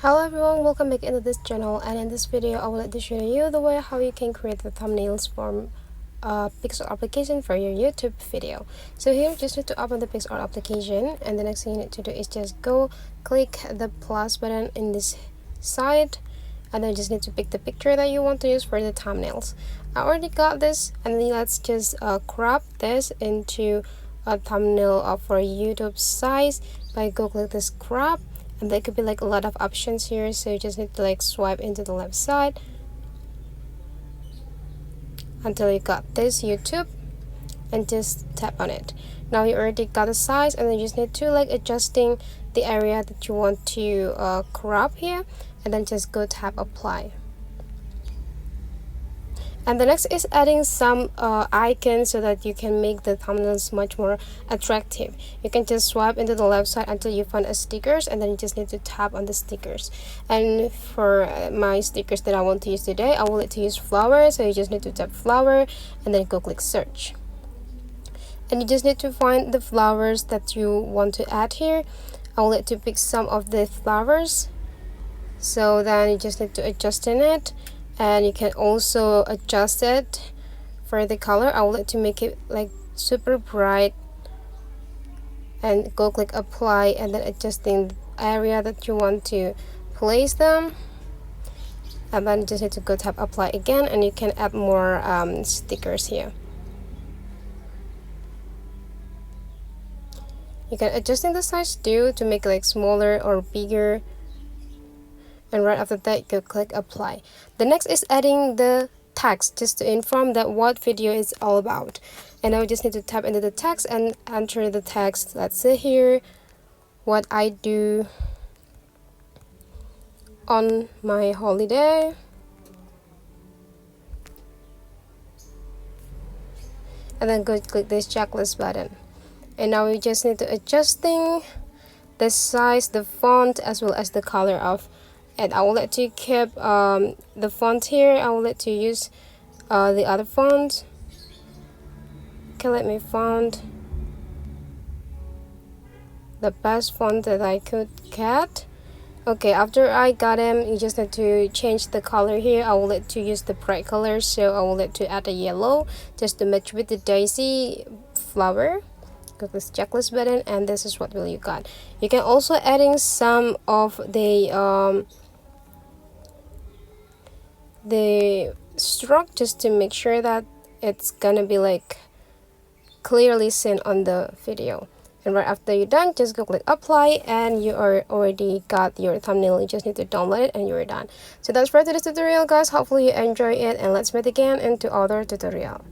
Hello everyone, welcome back into this channel, and in this video I would like to show you the way how you can create the thumbnails from a PicsArt application for your YouTube video. So here you just need to open the PicsArt application, and the next thing you need to do is just go click the plus button in this side, and then you just need to pick the picture that you want to use for the thumbnails. I already got this, and then let's just crop this into a thumbnail for YouTube size by go click this crop. And there could be like a lot of options here, so you just need to like swipe into the left side until you got this YouTube and just tap on it. Now you already got the size, and then you just need to like adjusting the area that you want to crop here, and then just go tap apply. And the next is adding some icons so that you can make the thumbnails much more attractive. You can just swipe into the left side until you find a stickers, and then you just need to tap on the stickers. And for my stickers that I want to use today, I will like to use flower, so you just need to tap flower and then go click search. And you just need to find the flowers that you want to add here. I will like to pick some of the flowers, so then you just need to adjust in it. And you can also adjust it for the color. I would like to make it like super bright, and go click apply, and then adjusting the area that you want to place them, and then you just need to go tap apply again, and you can add more stickers here. You can adjusting the size too to make it like smaller or bigger. And right after that, go click apply. The next is adding the text, just to inform that what video is all about. And now we just need to tap into the text and enter the text. Let's say here, what I do on my holiday. And then go click this checklist button. And now we just need to adjusting the size, the font, as well as the color of. And I will let you keep the font here. I will let you use the other font. Okay, let me find the best font that I could get. Okay, after I got them, you just need to change the color here. I will let you use the bright color, so I will let you add a yellow just to match with the daisy flower. Click this checklist button, and this is what will you got. You can also adding some of the stroke, just to make sure that it's gonna be like clearly seen on the video. And right after you're done, just go click apply, and you are already got your thumbnail. You just need to download it and you're done. So that's for today's tutorial, guys. Hopefully you enjoy it, and let's meet again into other tutorial.